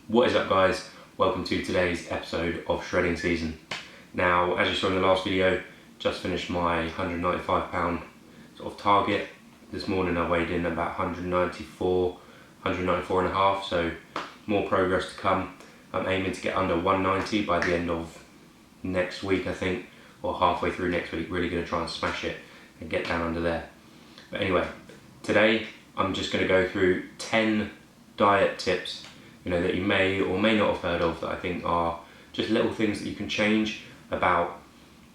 What is up, guys? Welcome to today's episode of Shredding Season. Now, as you saw in the last video, just finished my 195 pound sort of target. This morning I weighed in about 194 and a half, so more progress to come. I'm aiming to get under 190 by the end of next week, I think, or halfway through next week. Really going to try and smash it and get down under there. But anyway, today I'm just going to go through 10 diet tips that you may or may not have heard of, that I think are just little things that you can change about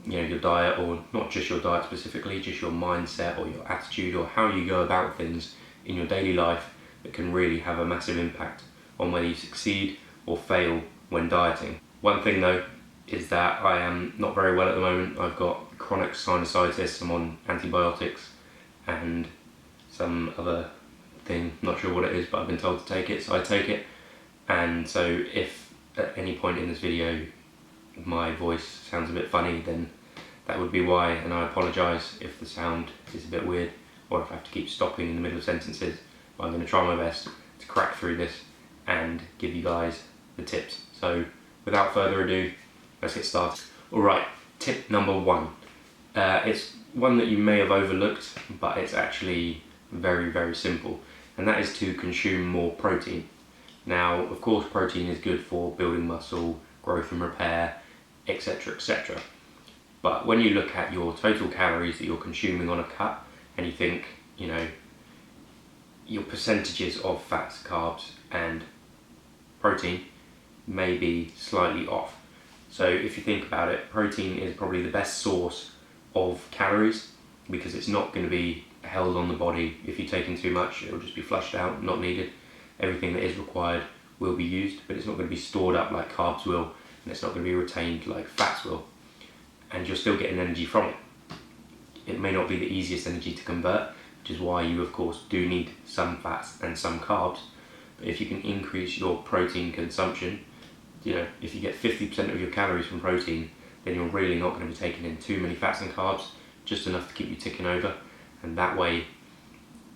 your diet, or not just your diet specifically, just your mindset or your attitude or how you go about things in your daily life, that can really have a massive impact on whether you succeed or fail when dieting. One thing though is that I am not very well at the moment. I've got chronic sinusitis, I'm on antibiotics and some other thing, not sure what it is, but I've been told to take it, so I take it. And so if at any point in this video my voice sounds a bit funny, then that would be why, and I apologise if the sound is a bit weird or if I have to keep stopping in the middle of sentences. But I'm going to try my best to crack through this and give you guys the tips. So without further ado, let's get started. Alright, tip number one. It's one that you may have overlooked, but it's actually very, very simple, and that is to consume more protein. Now, of course, protein is good for building muscle, growth and repair, etc, etc. But when you look at your total calories that you're consuming on a cut, and you think, your percentages of fats, carbs and protein may be slightly off. So if you think about it, protein is probably the best source of calories, because it's not going to be held on the body. If you're taking too much, it'll just be flushed out, not needed. Everything that is required will be used, but it's not going to be stored up like carbs will, and it's not going to be retained like fats will, and you're still getting energy from it. It may not be the easiest energy to convert, which is why you of course do need some fats and some carbs. But if you can increase your protein consumption, if you get 50% of your calories from protein, then you're really not going to be taking in too many fats and carbs, just enough to keep you ticking over. And that way,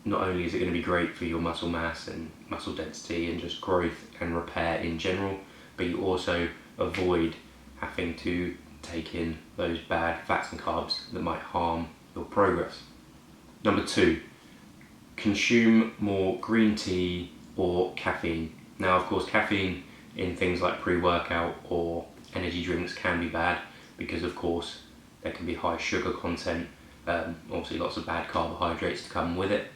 not only is it going to be great for your muscle mass and muscle density and just growth and repair in general, but you also avoid having to take in those bad fats and carbs that might harm your progress. Number two, consume more green tea or caffeine. Now, of course, caffeine in things like pre-workout or energy drinks can be bad, because of course there can be high sugar content, obviously lots of bad carbohydrates to come with it.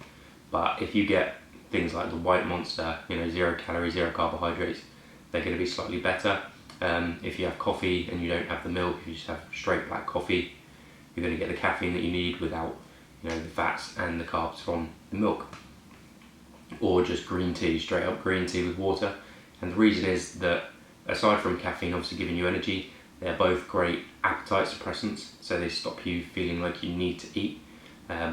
But if you get things like the White Monster, 0 calories, 0 carbohydrates, they're going to be slightly better. If you have coffee and you don't have the milk, if you just have straight black coffee, you're going to get the caffeine that you need without the fats and the carbs from the milk. Or just green tea, straight up green tea with water. And the reason is that aside from caffeine obviously giving you energy, they're both great appetite suppressants, so they stop you feeling like you need to eat,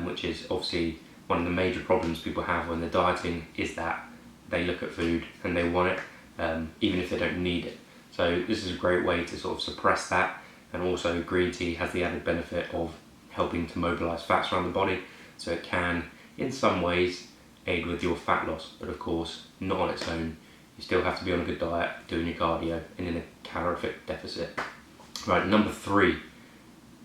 which is obviously one of the major problems people have when they're dieting, is that they look at food and they want it, even if they don't need it. So this is a great way to sort of suppress that. And also green tea has the added benefit of helping to mobilize fats around the body, so it can in some ways aid with your fat loss, but of course not on its own. You still have to be on a good diet, doing your cardio and in a calorific deficit. Right, number three,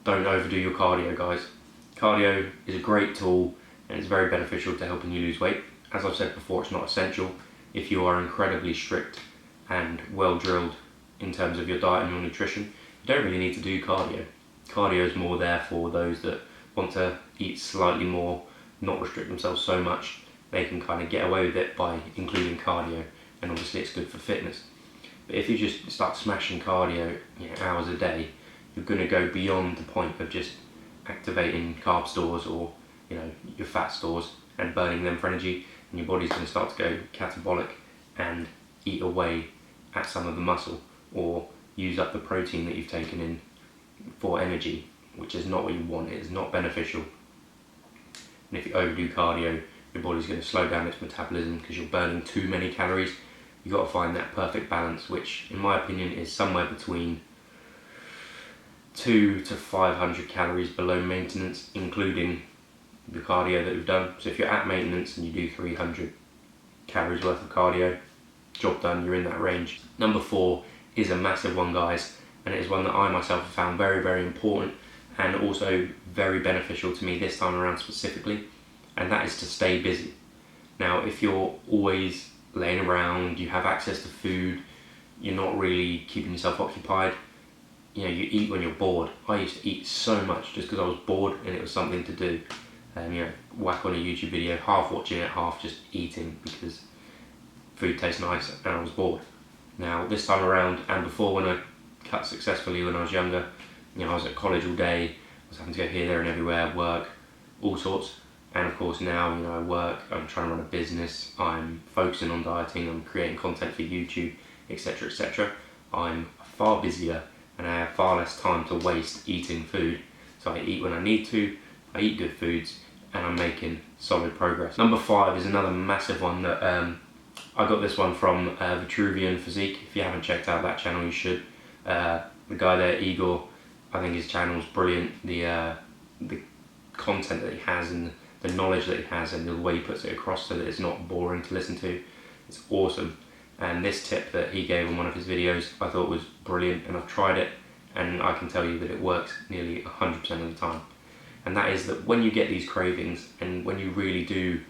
don't overdo your cardio, guys. Cardio is a great tool and it's very beneficial to helping you lose weight. As I've said before, it's not essential. If you are incredibly strict and well drilled in terms of your diet and your nutrition, you don't really need to do cardio. Cardio is more there for those that want to eat slightly more, not restrict themselves so much. They can kind of get away with it by including cardio, and obviously it's good for fitness. But if you just start smashing cardio hours a day, you're going to go beyond the point of just activating carb stores or your fat stores and burning them for energy, and your body's going to start to go catabolic and eat away at some of the muscle or use up the protein that you've taken in for energy, which is not what you want. It is not beneficial. And if you overdo cardio, your body's going to slow down its metabolism because you're burning too many calories. You've got to find that perfect balance, which in my opinion is somewhere between 200 to 500 calories below maintenance, including the cardio that we've done. So if you're at maintenance and you do 300 calories worth of cardio, job done, you're in that range. Number 4 is a massive one, guys, and it is one that I myself have found very, very important and also very beneficial to me this time around specifically, and that is to stay busy. Now, if you're always laying around, you have access to food, you're not really keeping yourself occupied, you eat when you're bored. I used to eat so much just because I was bored and it was something to do. Whack on a YouTube video, half watching it, half just eating because food tastes nice and I was bored. Now this time around, and before when I cut successfully when I was younger, I was at college all day, I was having to go here, there and everywhere, work, all sorts. And of course now, I work, I'm trying to run a business, I'm focusing on dieting, I'm creating content for YouTube, etc, etc. I'm far busier and I have far less time to waste eating food. So I eat when I need to, I eat good foods, and I'm making solid progress. Number 5 is another massive one that I got this one from Vitruvian Physique. If you haven't checked out that channel, you should. The guy there, Igor, I think his channel is brilliant. The content that he has and the knowledge that he has and the way he puts it across so that it's not boring to listen to, it's awesome. And this tip that he gave in one of his videos I thought was brilliant, and I've tried it and I can tell you that it works nearly 100% of the time. And that is that when you get these cravings and when you really do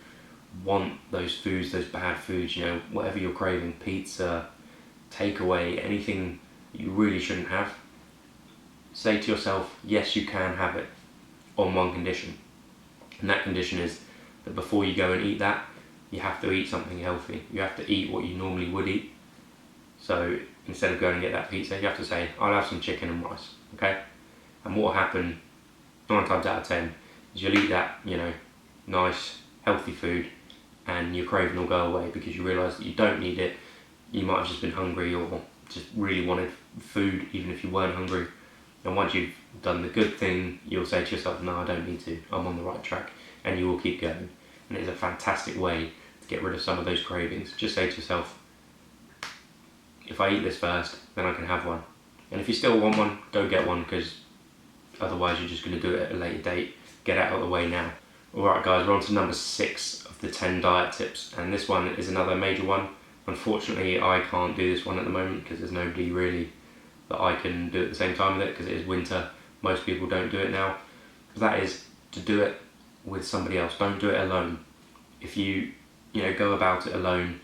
want those foods, those bad foods, whatever you're craving, pizza, takeaway, anything you really shouldn't have, say to yourself, yes, you can have it, on one condition. And that condition is that before you go and eat that, you have to eat something healthy. You have to eat what you normally would eat. So instead of going and get that pizza, you have to say, I'll have some chicken and rice, okay? And what will happen 9 times out of 10 is you'll eat that, nice, healthy food, and your craving will go away because you realise that you don't need it. You might have just been hungry or just really wanted food even if you weren't hungry. And once you've done the good thing, you'll say to yourself, no, I don't need to, I'm on the right track, and you will keep going. And it's a fantastic way to get rid of some of those cravings. Just say to yourself, if I eat this first, then I can have one. And if you still want one, go get one, because otherwise you're just going to do it at a later date. Get it out of the way now. Alright guys, we're on to number 6 of the 10 diet tips, and this one is another major one. Unfortunately, I can't do this one at the moment because there's nobody really that I can do at the same time with it, because it is winter. Most people don't do it now. That is to do it with somebody else. Don't do it alone. If you go about it alone,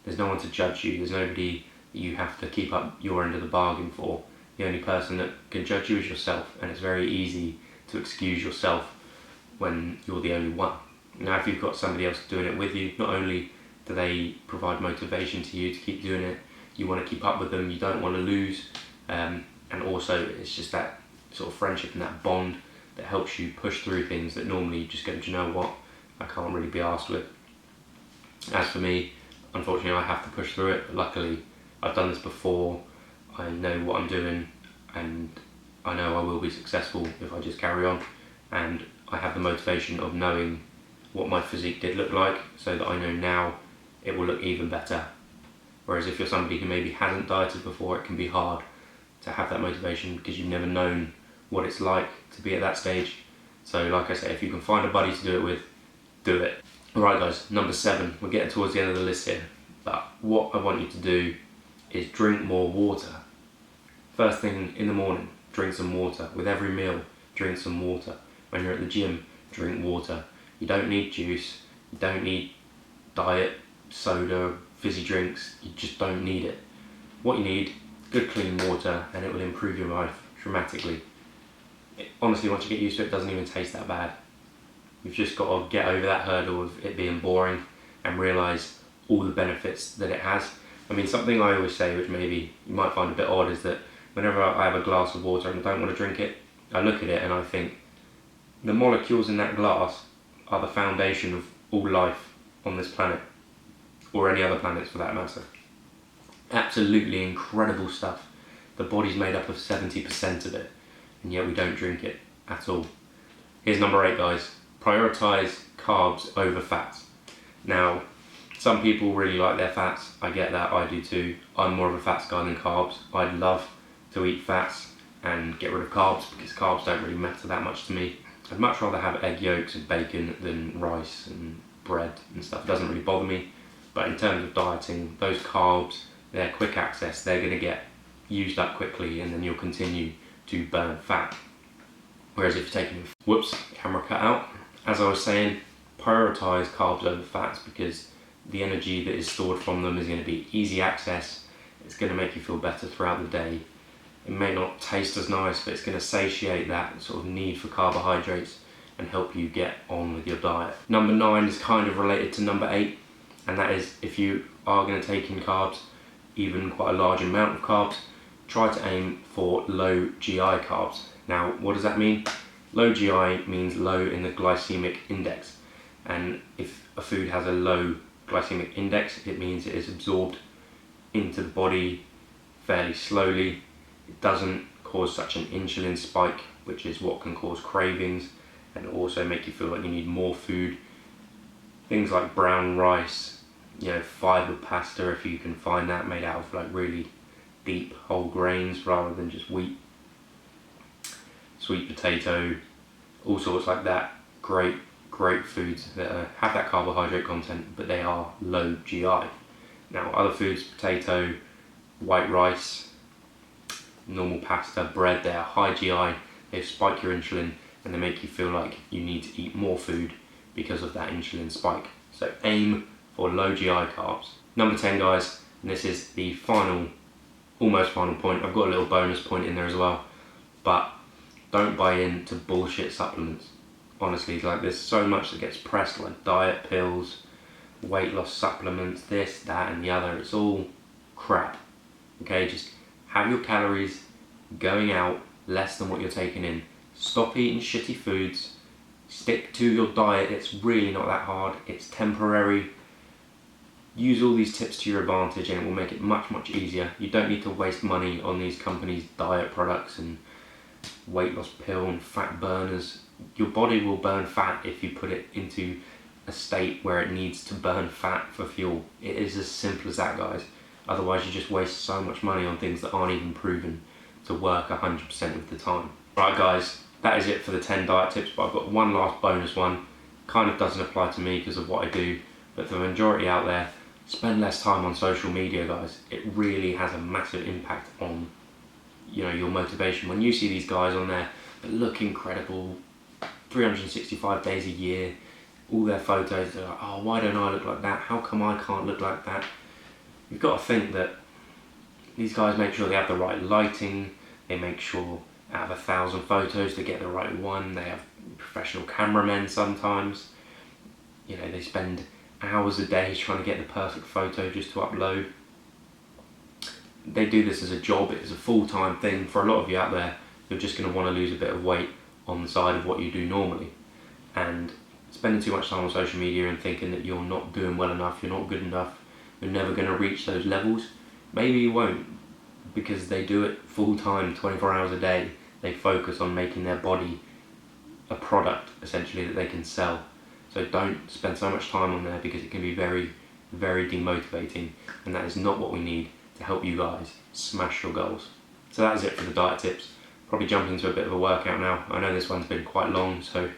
there's no one to judge you. There's nobody that you have to keep up your end of the bargain for. The only person that can judge you is yourself, and it's very easy to excuse yourself when you're the only one. Now, if you've got somebody else doing it with you, not only do they provide motivation to you to keep doing it, you want to keep up with them, you don't want to lose, and also it's just that sort of friendship and that bond that helps you push through things that normally you just go, do you know what, I can't really be arsed with. As for me, unfortunately I have to push through it, but luckily I've done this before, I know what I'm doing, and I know I will be successful if I just carry on, and I have the motivation of knowing what my physique did look like, so that I know now it will look even better. Whereas if you're somebody who maybe hasn't dieted before, it can be hard to have that motivation because you've never known what it's like to be at that stage. So like I say, if you can find a buddy to do it with, do it. Alright guys, number 7, we're getting towards the end of the list here, but what I want you to do is drink more water. First thing in the morning, drink some water. With every meal, drink some water. When you're at the gym, drink water. You don't need juice, you don't need diet, soda, fizzy drinks, you just don't need it. What you need, good clean water, and it will improve your life dramatically. Honestly, once you get used to it, it doesn't even taste that bad. You've just got to get over that hurdle of it being boring and realise all the benefits that it has. I mean, something I always say, which maybe you might find a bit odd, is that whenever I have a glass of water and I don't want to drink it, I look at it and I think the molecules in that glass are the foundation of all life on this planet, or any other planets for that matter. Absolutely incredible stuff. The body's made up of 70% of it, and yet we don't drink it at all. Here's number 8, guys. Prioritize carbs over fats. Now, some people really like their fats. I get that, I do too. I'm more of a fats guy than carbs. I'd love to eat fats and get rid of carbs because carbs don't really matter that much to me. I'd much rather have egg yolks and bacon than rice and bread and stuff. It doesn't really bother me. But in terms of dieting, those carbs, they're quick access. They're going to get used up quickly and then you'll continue to burn fat. Whereas if you're taking, whoops, camera cut out. As I was saying, prioritize carbs over fats because the energy that is stored from them is going to be easy access. It's going to make you feel better throughout the day. It may not taste as nice, but it's going to satiate that sort of need for carbohydrates and help you get on with your diet. Number 9 is kind of related to number 8, and that is if you are going to take in carbs, even quite a large amount of carbs, try to aim for low GI carbs. Now, what does that mean? Low GI means low in the glycemic index, and if a food has a low glycemic index, it means it is absorbed into the body fairly slowly. It doesn't cause such an insulin spike, which is what can cause cravings and also make you feel like you need more food. Things like brown rice, fibre pasta, if you can find that, made out of like really deep whole grains rather than just wheat. Sweet potato, all sorts like that. Great foods that have that carbohydrate content, but they are low GI. Now, other foods, potato, white rice, normal pasta, bread, they are high GI. They spike your insulin and they make you feel like you need to eat more food because of that insulin spike. So aim for low GI carbs. Number 10, guys, and this is the almost final point. I've got a little bonus point in there as well, but don't buy into bullshit supplements. Honestly, like there's so much that gets pressed, like diet pills, weight loss supplements, this, that and the other. It's all crap. Okay, just have your calories going out less than what you're taking in. Stop eating shitty foods. Stick to your diet. It's really not that hard. It's temporary. Use all these tips to your advantage and it will make it much, much easier. You don't need to waste money on these companies' diet products and weight loss pill and fat burners. Your body will burn fat if you put it into a state where it needs to burn fat for fuel. It is as simple as that, guys. Otherwise you just waste so much money on things that aren't even proven to work 100% of the time. Right, guys, that is it for the 10 diet tips, but I've got one last bonus one. Kind of doesn't apply to me because of what I do, but for the majority out there, spend less time on social media, guys. It really has a massive impact on your motivation. When you see these guys on there that look incredible, 365 days a year, all their photos, they're like, oh, why don't I look like that? How come I can't look like that? You've got to think that these guys make sure they have the right lighting, they make sure out of 1,000 photos they get the right one, they have professional cameramen sometimes, they spend hours a day trying to get the perfect photo just to upload. They do this as a job, it's a full-time thing. For a lot of you out there, you're just going to want to lose a bit of weight on the side of what you do normally, and spending too much time on social media and thinking that you're not doing well enough, you're not good enough, you're never going to reach those levels. Maybe you won't, because they do it full-time, 24 hours a day. They focus on making their body a product, essentially, that they can sell. So don't spend so much time on there because it can be very, very demotivating, and that is not what we need to help you guys smash your goals. So that is it for the diet tips. Probably jump into a bit of a workout now. I know this one's been quite long, so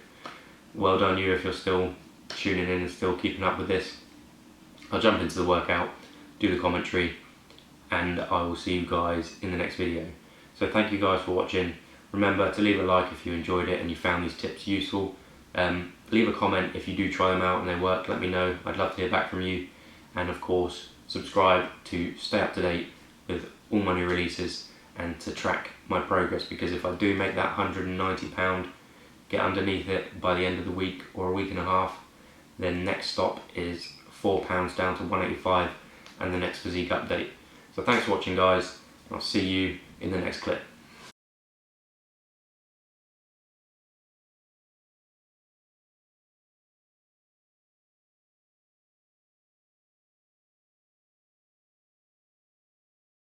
well done you if you're still tuning in and still keeping up with this. I'll jump into the workout, do the commentary, and I will see you guys in the next video. So thank you guys for watching. Remember to leave a like if you enjoyed it and you found these tips useful. Leave a comment if you do try them out and they work, let me know. I'd love to hear back from you. And of course, subscribe to stay up to date with all my new releases and to track my progress, because if I do make that £190, get underneath it by the end of the week or a week and a half, then next stop is £4 down to 185 and the next physique update. So thanks for watching, guys. I'll see you in the next clip.